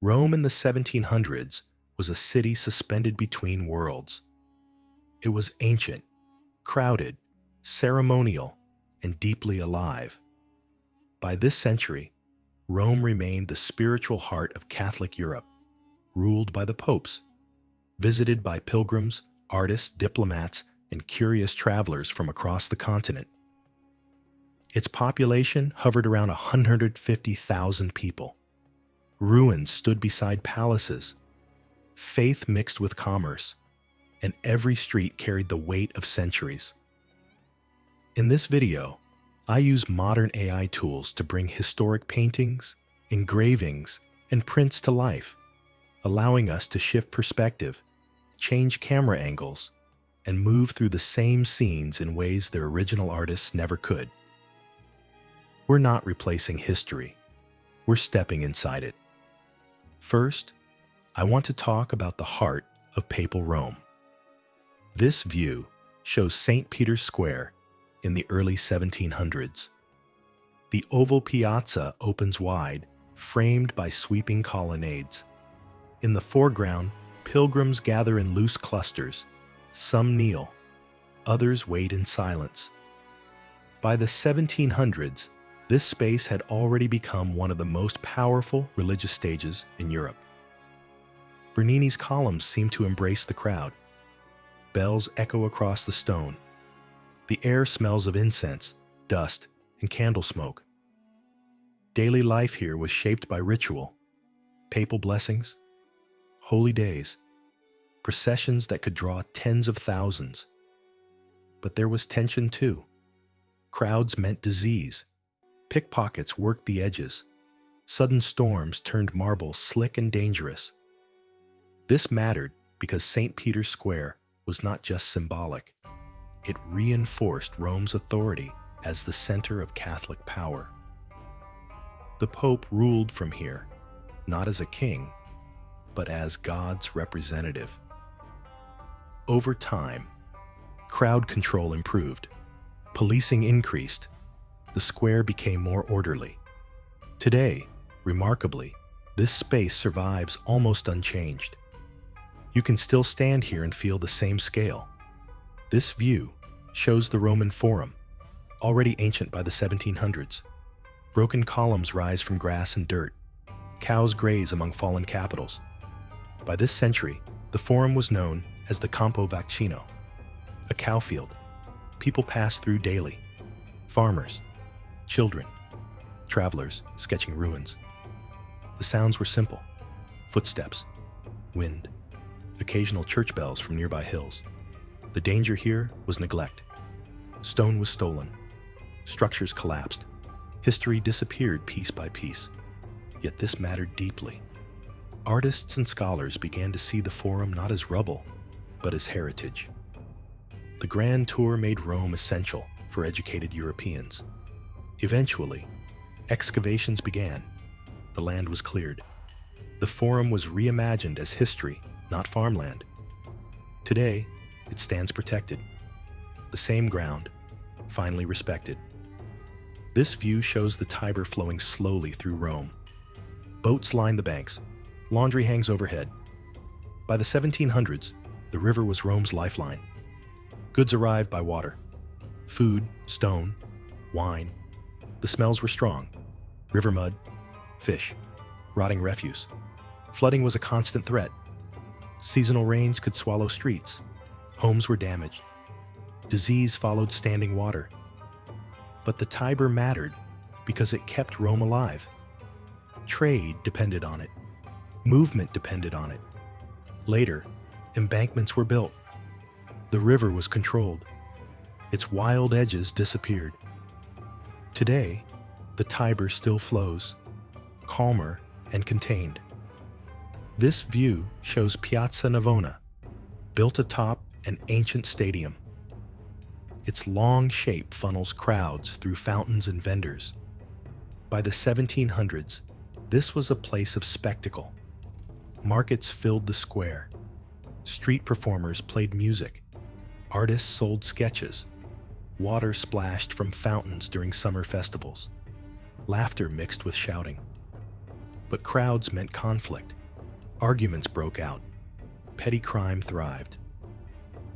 Rome in the 1700s was a city suspended between worlds. It was ancient, crowded, ceremonial, and deeply alive. By this century, Rome remained the spiritual heart of Catholic Europe, ruled by the popes, visited by pilgrims, artists, diplomats, and curious travelers from across the continent. Its population hovered around 150,000 people. Ruins stood beside palaces. Faith mixed with commerce, and every street carried the weight of centuries. In this video, I use modern AI tools to bring historic paintings, engravings, and prints to life, allowing us to shift perspective, change camera angles, and move through the same scenes in ways their original artists never could. We're not replacing history. We're stepping inside it. First, I want to talk about the heart of Papal Rome. This view shows St. Peter's Square in the early 1700s. The oval piazza opens wide, framed by sweeping colonnades. In the foreground, pilgrims gather in loose clusters. Some kneel, others wait in silence. By the 1700s, this space had already become one of the most powerful religious stages in Europe. Bernini's columns seem to embrace the crowd. Bells echo across the stone. The air smells of incense, dust, and candle smoke. Daily life here was shaped by ritual, papal blessings, holy days, processions that could draw tens of thousands. But there was tension too. Crowds meant disease. Pickpockets worked the edges. Sudden storms turned marble slick and dangerous. This mattered because St. Peter's Square was not just symbolic. It reinforced Rome's authority as the center of Catholic power. The Pope ruled from here, not as a king, but as God's representative. Over time, crowd control improved. Policing increased. The square became more orderly. Today, remarkably, this space survives almost unchanged. You can still stand here and feel the same scale. This view shows the Roman Forum, already ancient by the 1700s. Broken columns rise from grass and dirt. Cows graze among fallen capitals. By this century, the Forum was known as the Campo Vaccino, a cow field. People passed through daily. Farmers, children, travelers sketching ruins. The sounds were simple: footsteps, wind, occasional church bells from nearby hills. The danger here was neglect. Stone was stolen. Structures collapsed. History disappeared piece by piece. Yet this mattered deeply. Artists and scholars began to see the Forum not as rubble, but as heritage. The Grand Tour made Rome essential for educated Europeans. Eventually, excavations began. The land was cleared. The Forum was reimagined as history, not farmland. Today, it stands protected. The same ground, finally respected. This view shows the Tiber flowing slowly through Rome. Boats line the banks. Laundry hangs overhead. By the 1700s, the river was Rome's lifeline. Goods arrived by water. Food, stone, wine. The smells were strong. River mud, fish, rotting refuse. Flooding was a constant threat. Seasonal rains could swallow streets. Homes were damaged. Disease followed standing water. But the Tiber mattered because it kept Rome alive. Trade depended on it. Movement depended on it. Later, embankments were built. The river was controlled. Its wild edges disappeared. Today, the Tiber still flows, calmer and contained. This view shows Piazza Navona, built atop an ancient stadium. Its long shape funnels crowds through fountains and vendors. By the 1700s, this was a place of spectacle. Markets filled the square. Street performers played music. Artists sold sketches. Water splashed from fountains during summer festivals. Laughter mixed with shouting. But crowds meant conflict. Arguments broke out. Petty crime thrived.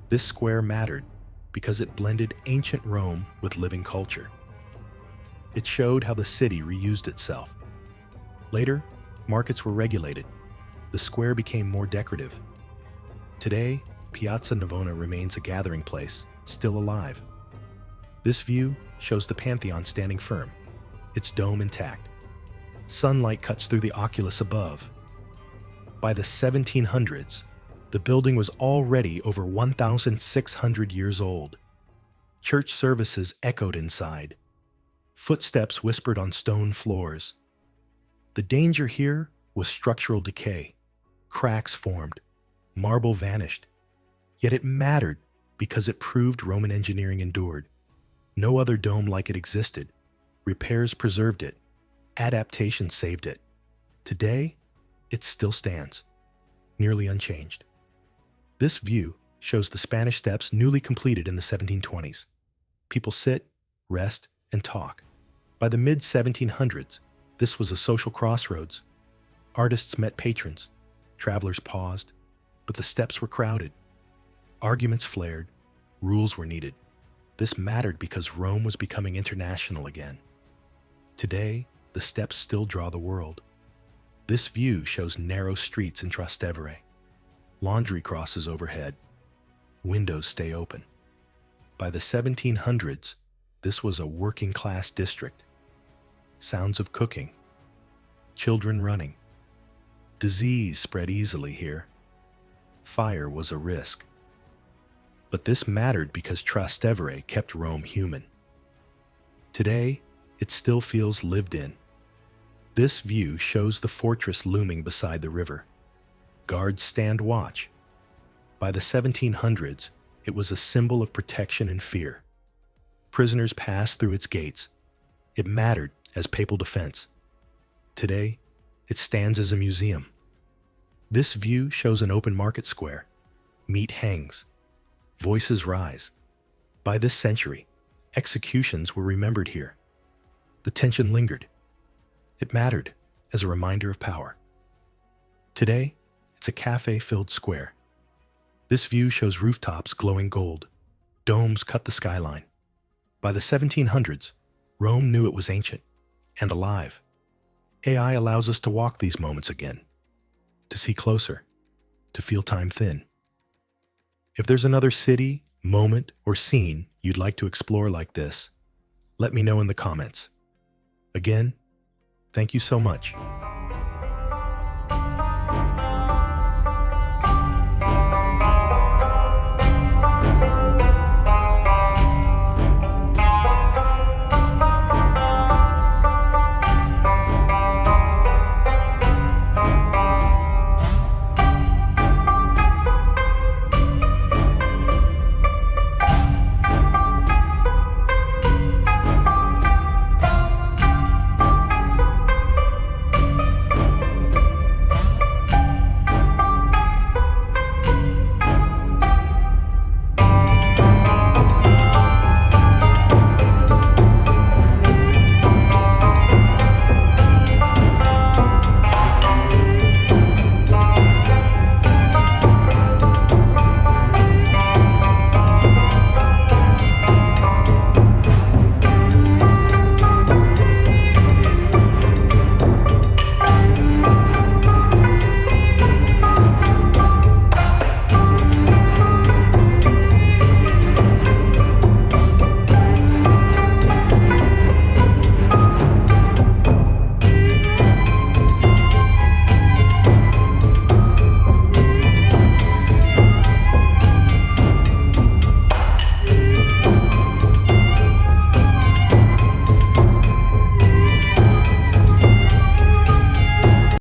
This square mattered because it blended ancient Rome with living culture. It showed how the city reused itself. Later, markets were regulated. The square became more decorative. Today, Piazza Navona remains a gathering place, still alive. This view shows the Pantheon standing firm, its dome intact. Sunlight cuts through the oculus above. By the 1700s, the building was already over 1,600 years old. Church services echoed inside. Footsteps whispered on stone floors. The danger here was structural decay. Cracks formed. Marble vanished. Yet it mattered because it proved Roman engineering endured. No other dome like it existed. Repairs preserved it. Adaptation saved it. Today, it still stands, nearly unchanged. This view shows the Spanish Steps newly completed in the 1720s. People sit, rest, and talk. By the mid-1700s, this was a social crossroads. Artists met patrons. Travelers paused. But the steps were crowded. Arguments flared. Rules were needed. This mattered because Rome was becoming international again. Today, the steps still draw the world. This view shows narrow streets in Trastevere. Laundry crosses overhead. Windows stay open. By the 1700s, this was a working-class district. Sounds of cooking. Children running. Disease spread easily here. Fire was a risk. But this mattered because Trastevere kept Rome human. Today, it still feels lived in. This view shows the fortress looming beside the river. Guards stand watch. By the 1700s, it was a symbol of protection and fear. Prisoners passed through its gates. It mattered as papal defense. Today, it stands as a museum. This view shows an open market square. Meat hangs. Voices rise. By this century, executions were remembered here. The tension lingered. It mattered as a reminder of power. Today, it's a cafe-filled square. This view shows rooftops glowing gold. Domes cut the skyline. By the 1700s, Rome knew it was ancient and alive. AI allows us to walk these moments again, to see closer, to feel time thin. If there's another city, moment, or scene you'd like to explore like this, let me know in the comments. Again, thank you so much.